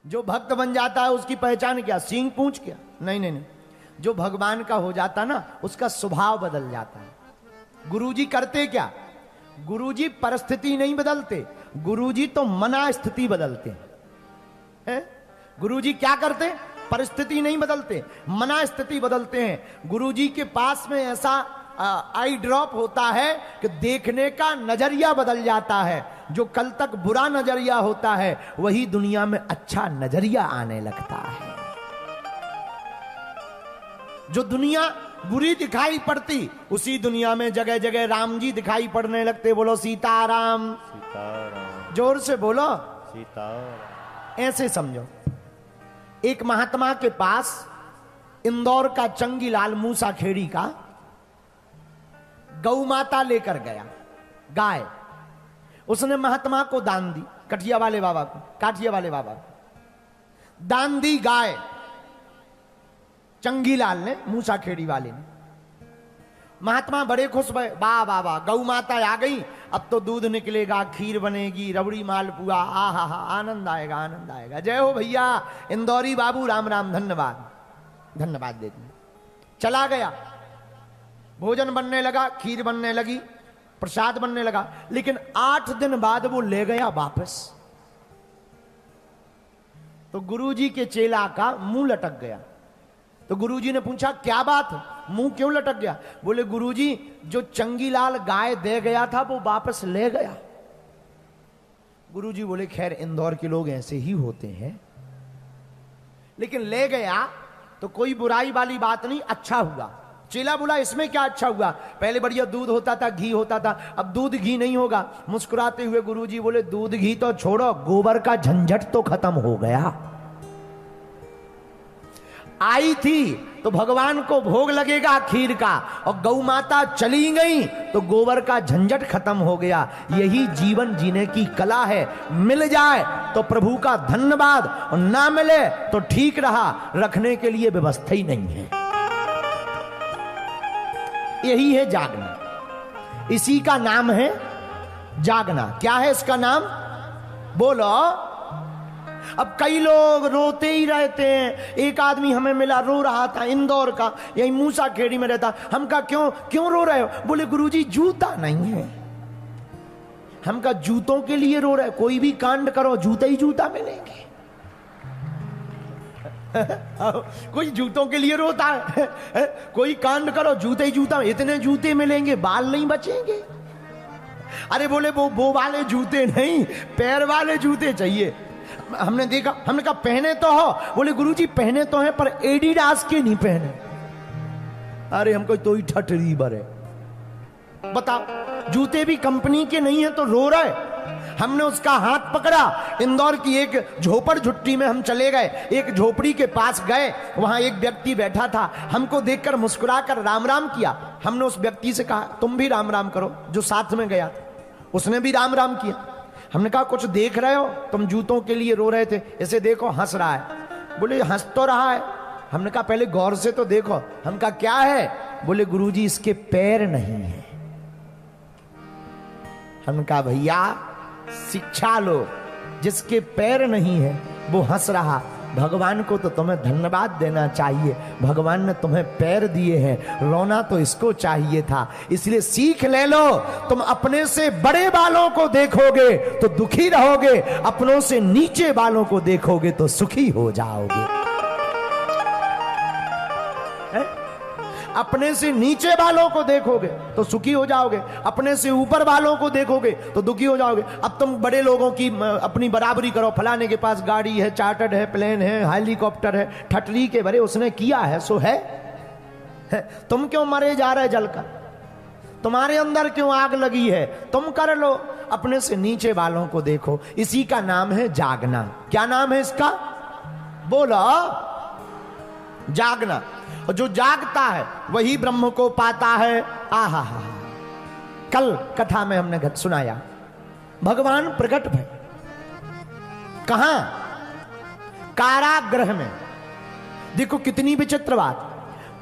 जो भक्त बन जाता है उसकी पहचान क्या? सींग पूंछ क्या? नहीं नहीं नहीं, जो भगवान का हो जाता ना उसका स्वभाव बदल जाता है। गुरुजी करते क्या? गुरुजी परिस्थिति नहीं बदलते, गुरुजी तो मना स्थिति बदलते हैं। गुरुजी क्या करते? परिस्थिति नहीं बदलते, मना स्थिति बदलते हैं। गुरुजी के पास में ऐसा आई ड्रॉप होता है कि देखने का नजरिया बदल जाता है। जो कल तक बुरा नजरिया होता है वही दुनिया में अच्छा नजरिया आने लगता है। जो दुनिया बुरी दिखाई पड़ती उसी दुनिया में जगह जगह राम जी दिखाई पड़ने लगते। बोलो सीताराम, सीताराम, जोर से बोलो सीताराम। ऐसे समझो, एक महात्मा के पास इंदौर का चंगीलाल मूसा खेड़ी का गौ माता लेकर गया, गाय। उसने महात्मा को दान दी, कठिया वाले बाबा को, काठिया वाले बाबा को दान दी गाय। चंगीलाल ने, मूसा खेड़ी वाले ने। महात्मा बड़े खुश भये, वाह वाह वाह, गौ माता आ गई, अब तो दूध निकलेगा, खीर बनेगी, रबड़ी मालपुआ, आ हा हा, आनंद आएगा, आनंद आएगा। जय हो भैया इंदौरी बाबू, राम राम, धन्यवाद धन्यवाद देते। चला गया, भोजन बनने लगा, खीर बनने लगी, प्रसाद बनने लगा। लेकिन 8 दिन बाद वो ले गया वापस। तो गुरुजी के चेला का मुंह लटक गया। तो गुरुजी ने पूछा क्या बात, मुंह क्यों लटक गया? बोले गुरुजी, जो चंगीलाल गाय दे गया था वो वापस ले गया। गुरुजी बोले खैर इंदौर के लोग ऐसे ही होते हैं, लेकिन ले गया तो कोई बुराई वाली बात नहीं, अच्छा हुआ। चेला बोला इसमें क्या अच्छा हुआ? पहले बढ़िया दूध होता था, घी होता था, अब दूध घी नहीं होगा। मुस्कुराते हुए गुरुजी बोले दूध घी तो छोड़ो, गोबर का झंझट तो खत्म हो गया। आई थी तो भगवान को भोग लगेगा खीर का, और गौ माता चली गई तो गोबर का झंझट खत्म हो गया। यही जीवन जीने की कला है। मिल जाए तो प्रभु का धन्यवाद, और ना मिले तो ठीक रहा, रखने के लिए व्यवस्था ही नहीं है। यही है जागना, इसी का नाम है जागना। क्या है इसका नाम? बोलो। अब कई लोग रोते ही रहते हैं। एक आदमी हमें मिला, रो रहा था, इंदौर का, यही मूसा खेड़ी में रहता। हम कहा क्यों क्यों रो रहे हो? बोले गुरुजी जूता नहीं है। हम कहा जूतों के लिए रो रहे? कोई भी कांड करो जूते ही जूता मिलेंगे। कोई जूतों के लिए रोता है? कोई कांड करो जूते ही जूता, इतने जूते मिलेंगे, बाल नहीं बचेंगे। अरे बोले वो वाले जूते नहीं, पैर वाले जूते चाहिए। हमने देखा, हमने कहा पहने तो हो? बोले गुरुजी पहने तो हैं पर एडिडास के नहीं पहने। अरे हमको तो ही ठटरी बरे। बताओ, जूते भी कंपनी के नहीं है तो रो रहे। हमने उसका हाथ पकड़ा, इंदौर की एक झोपड़ झुट्टी में हम चले गए। एक झोपड़ी के पास गए, वहां एक व्यक्ति बैठा था। हमको देखकर मुस्कुराकर राम राम किया। हमने उस व्यक्ति से कहा तुम भी राम राम करो। जो साथ में गया उसने भी राम राम किया। हमने कहा कुछ देख रहे हो? तुम जूतों के लिए रो रहे थे, इसे देखो हंस रहा है। बोले हंस तो रहा है। हमने कहा पहले गौर से तो देखो। हम कहा क्या है? बोले गुरुजी इसके पैर नहीं है। हमने कहा भैया शिक्षा लो, जिसके पैर नहीं है वो हंस रहा। भगवान को तो तुम्हें धन्यवाद देना चाहिए, भगवान ने तुम्हें पैर दिए हैं, रोना तो इसको चाहिए था। इसलिए सीख ले लो। तुम अपने से बड़े वालों को देखोगे तो दुखी रहोगे, अपनों से नीचे वालों को देखोगे तो सुखी हो जाओगे। अपने से नीचे वालों को देखोगे तो सुखी हो जाओगे, अपने से ऊपर वालों को देखोगे तो दुखी हो जाओगे। अब तुम बड़े लोगों की अपनी बराबरी करो, फलाने के पास गाड़ी है, चार्टर्ड है, प्लेन है, हेलीकॉप्टर है, ठटरी के भरे उसने किया है सो है। तुम क्यों मरे जा रहे जल कर? तुम्हारे अंदर क्यों आग लगी है? तुम कर लो। अपने से नीचे वालों को देखो। इसी का नाम है जागना। क्या नाम है इसका? बोलो जागना। और जो जागता है वही ब्रह्म को पाता है। आहा हा। कल कथा में हमने सुनाया, भगवान प्रकट भय कहां? कारागृह में। देखो कितनी विचित्र बात।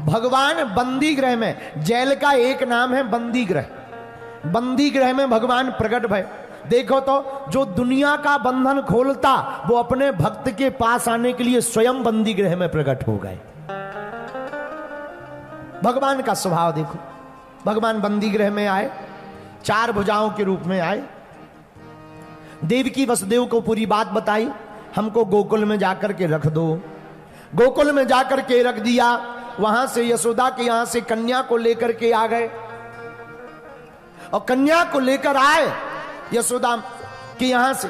भगवान बंदी गृह में, जेल का एक नाम है बंदी गृह। बंदी गृह में भगवान प्रकट भय। देखो तो जो दुनिया का बंधन खोलता वो अपने भक्त के पास आने के लिए स्वयं बंदी गृह में प्रकट हो गए। भगवान का स्वभाव देखो, भगवान बंदी गृह में आए, 4 भुजाओं के रूप में आए, देवकी वसुदेव को पूरी बात बताई, हमको गोकुल में जाकर के रख दो। गोकुल में जाकर के रख दिया, वहां से यशोदा के यहां से कन्या को लेकर के आ गए, और कन्या को लेकर आए यशोदा के यहां से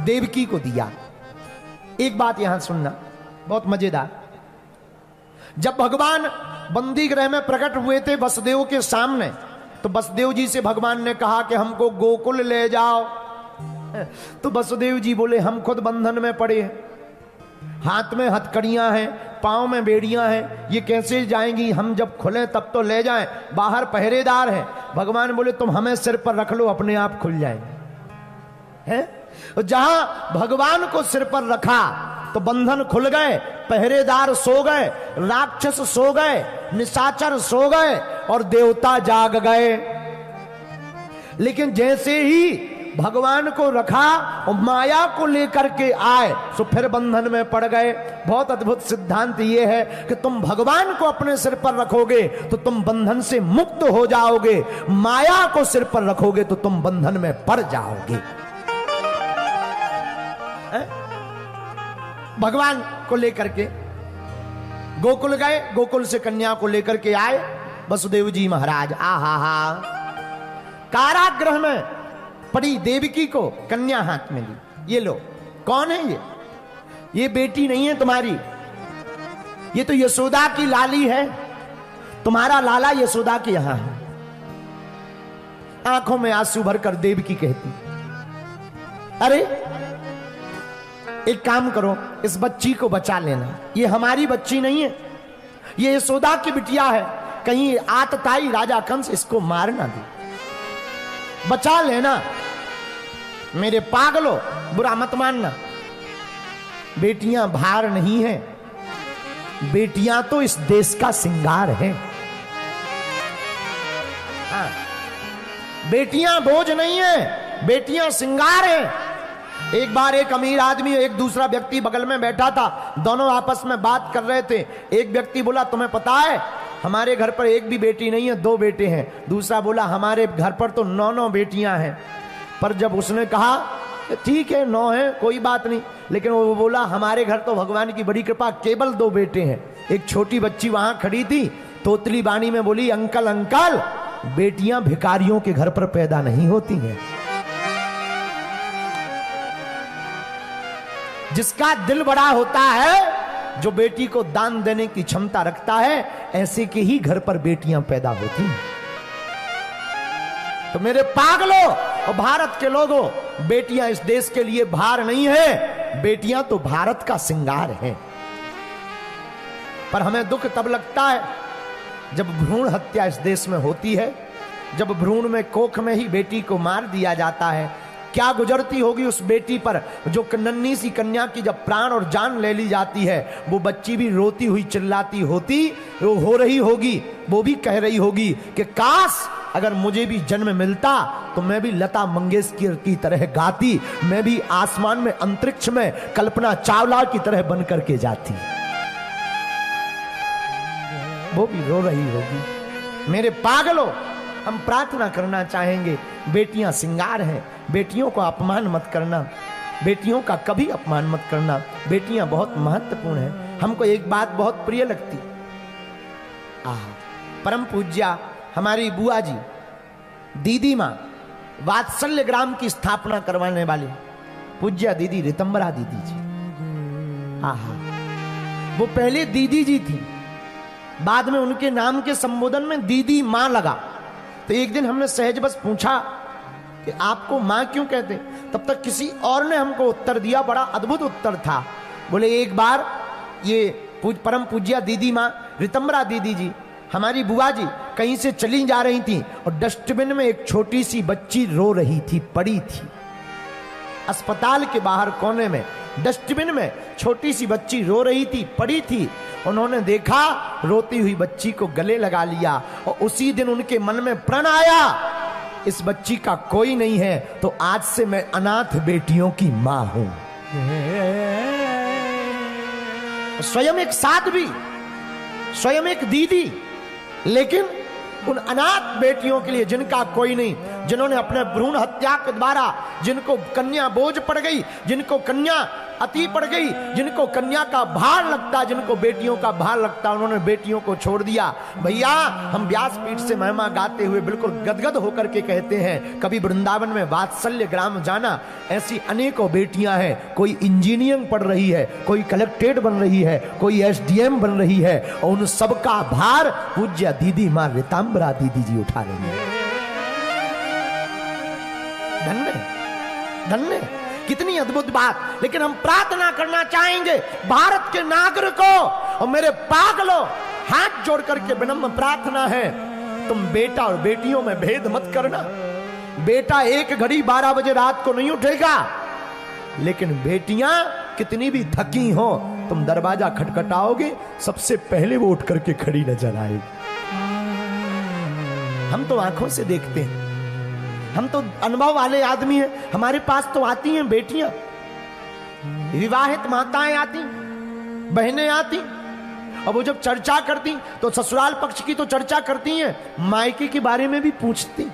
देवकी को दिया। एक बात यहां सुनना बहुत मजेदार, जब भगवान बंदी गृह में प्रकट हुए थे वसुदेव के सामने, तो वसुदेव जी से भगवान ने कहा कि हमको गोकुल ले जाओ। तो वसुदेव जी बोले हम खुद बंधन में पड़े हैं, हाथ में हथकड़ियां हैं, पांव में बेड़ियां हैं, ये कैसे जाएंगी, हम जब खुले तब तो ले जाएं, बाहर पहरेदार हैं। भगवान बोले तुम हमें सिर पर रख लो, अपने आप खुल जाएंगे। हैं? जहां भगवान को सिर पर रखा तो बंधन खुल गए, पहरेदार सो गए, राक्षस सो गए, निशाचर सो गए और देवता जाग गए। लेकिन जैसे ही भगवान को रखा और माया को लेकर के आए तो फिर बंधन में पड़ गए। बहुत अद्भुत सिद्धांत ये है कि तुम भगवान को अपने सिर पर रखोगे तो तुम बंधन से मुक्त हो जाओगे, माया को सिर पर रखोगे तो तुम बंधन में पड़ जाओगे। भगवान को लेकर के गोकुल गए, गोकुल से कन्या को लेकर के आए वसुदेव जी महाराज। आहा हा, कारागृह में पड़ी देवकी को कन्या हाथ में ली। ये लो, कौन है ये बेटी नहीं है तुम्हारी, ये तो यशोदा की लाली है, तुम्हारा लाला यशोदा के यहां है। आंखों में आंसू भरकर देवकी कहती, अरे एक काम करो, इस बच्ची को बचा लेना, ये हमारी बच्ची नहीं है, ये यशोदा की बिटिया है, कहीं आतताई राजा कंस इसको मार ना दे, बचा लेना। मेरे पागलो, बुरा मत मानना, बेटियां भार नहीं है, बेटियां तो इस देश का श्रृंगार है। हाँ, बेटियां बोझ नहीं है, बेटियां श्रृंगार है। एक बार एक अमीर आदमी, एक दूसरा व्यक्ति बगल में बैठा था, दोनों आपस में बात कर रहे थे। एक व्यक्ति बोला तुम्हें पता है हमारे घर पर एक भी बेटी नहीं है, 2 बेटे हैं। दूसरा बोला हमारे घर पर तो 9 बेटियां हैं। पर जब उसने कहा ठीक है 9 है कोई बात नहीं, लेकिन वो बोला हमारे घर तो भगवान की बड़ी कृपा केवल 2 बेटे हैं। एक छोटी बच्ची वहां खड़ी थी, तोतली बानी में बोली अंकल अंकल, बेटियां भिखारियों के घर पर पैदा नहीं होती हैं। जिसका दिल बड़ा होता है, जो बेटी को दान देने की क्षमता रखता है, ऐसे के ही घर पर बेटियां पैदा होती हैं। तो मेरे पागलों और भारत के लोगों, बेटियां इस देश के लिए भार नहीं है, बेटियां तो भारत का श्रृंगार है। पर हमें दुख तब लगता है जब भ्रूण हत्या इस देश में होती है, जब भ्रूण में कोख में ही बेटी को मार दिया जाता है। क्या गुजरती होगी उस बेटी पर, जो नन्ही सी कन्या की जब प्राण और जान ले ली जाती है, वो बच्ची भी रोती हुई चिल्लाती होती वो हो रही होगी, वो भी कह रही होगी कि काश अगर मुझे भी जन्म मिलता तो मैं भी लता मंगेशकर की तरह गाती, मैं भी आसमान में अंतरिक्ष में कल्पना चावला की तरह बन करके जाती। वो भी रो रही होगी। मेरे पागलों, हम प्रार्थना करना चाहेंगे, बेटियां श्रृंगार हैं, बेटियों को अपमान मत करना, बेटियों का कभी अपमान मत करना, बेटियां बहुत महत्वपूर्ण हैं। हमको एक बात बहुत प्रिय लगती, परम पूज्या हमारी बुआ जी, दीदी माँ, वात्सल्य ग्राम की स्थापना करवाने वाली पूज्या दीदी रितंबरा दीदी जी। वो पहले दीदी जी थी, बाद में उनके नाम के संबोधन में दीदी माँ लगा। तो एक दिन हमने सहज बस पूछा कि आपको माँ क्यों कहते, तब तक किसी और ने हमको उत्तर दिया, बड़ा अद्भुत उत्तर था। बोले एक बार ये परम पूज्या दीदी माँ रितंबरा दीदी जी, हमारी बुआ जी कहीं से चली जा रही थी और डस्टबिन में एक छोटी सी बच्ची रो रही थी, पड़ी थी अस्पताल के बाहर कोने में, डस्टबिन में छोटी सी बच्ची रो रही थी, पड़ी थी। उन्होंने देखा, रोती हुई बच्ची को गले लगा लिया और उसी दिन उनके मन में प्रण आया इस बच्ची का कोई नहीं है तो आज से मैं अनाथ बेटियों की मां हूं। स्वयं एक साध्वी, स्वयं एक दीदी, लेकिन उन अनाथ बेटियों के लिए जिनका कोई नहीं, जिन्होंने अपने भ्रूण हत्या के द्वारा जिनको कन्या बोझ पड़ गई, जिनको कन्या अति पड़ गई, जिनको कन्या का भार लगता, जिनको बेटियों का भार लगता, उन्होंने बेटियों को छोड़ दिया। भैया हम व्यासपीठ से महिमा गाते हुए बिल्कुल गदगद होकर के कहते हैं, कभी वृंदावन में वात्सल्य ग्राम जाना, ऐसी अनेकों बेटियां हैं, कोई इंजीनियरिंग पढ़ रही है, कोई कलेक्ट्रेट बन रही है, कोई एसडीएम बन रही है, और उन सबका भार पूज्य दीदी मां ऋतांबरा दीदी जी उठा रही है। धन्य धन्य, कितनी अद्भुत बात। लेकिन हम प्रार्थना करना चाहेंगे भारत के नागरिकों और मेरे पागलों, हाथ जोड़ करके विनम्र प्रार्थना है, तुम बेटा और बेटियों में भेद मत करना। बेटा एक घड़ी 12 बजे रात को नहीं उठेगा, लेकिन बेटियां कितनी भी थकी हो, तुम दरवाजा खटखटाओगे सबसे पहले वो उठ करके खड़ी नजर आएगी। हम तो आंखों से देखते हैं, हम तो अनुभव वाले आदमी हैं, हमारे पास तो आती हैं बेटियां, विवाहित माताएं आती, बहनें आती, और वो जब चर्चा करती तो ससुराल पक्ष की तो चर्चा करती हैं, मायके के बारे में भी पूछती।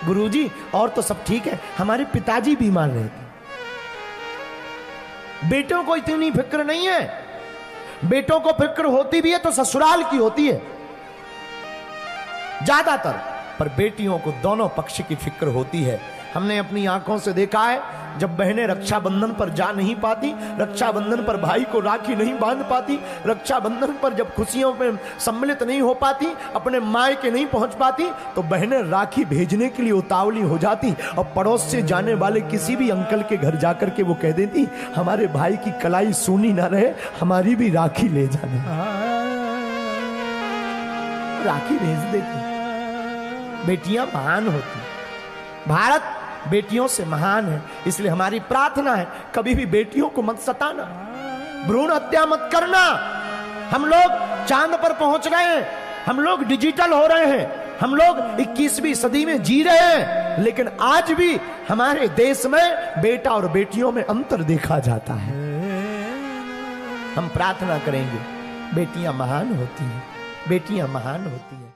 गुरुजी और तो सब ठीक है, हमारे पिताजी बीमार रहते, बेटों को इतनी फिक्र नहीं है। बेटों को फिक्र होती भी है तो ससुराल की होती है ज्यादातर, पर बेटियों को दोनों पक्ष की फिक्र होती है। हमने अपनी आंखों से देखा है, जब बहनें रक्षाबंधन पर जा नहीं पाती, रक्षाबंधन पर भाई को राखी नहीं बांध पाती, रक्षाबंधन पर जब खुशियों में सम्मिलित नहीं हो पाती, अपने मायके नहीं पहुंच पाती, तो बहनें राखी भेजने के लिए उतावली हो जाती और पड़ोस से जाने वाले किसी भी अंकल के घर जाकर के वो कह देती, हमारे भाई की कलाई सूनी ना रहे, हमारी भी राखी ले जाने। राखी भेज देती। बेटियां महान होती, भारत बेटियों से महान है, इसलिए हमारी प्रार्थना है कभी भी बेटियों को मत सताना, भ्रूण हत्या मत करना। हम लोग चांद पर पहुंच गए हैं, हम लोग डिजिटल हो रहे हैं, हम लोग 21वीं सदी में जी रहे हैं, लेकिन आज भी हमारे देश में बेटा और बेटियों में अंतर देखा जाता है। हम प्रार्थना करेंगे, बेटियां महान होती हैं, बेटियां महान होती हैं।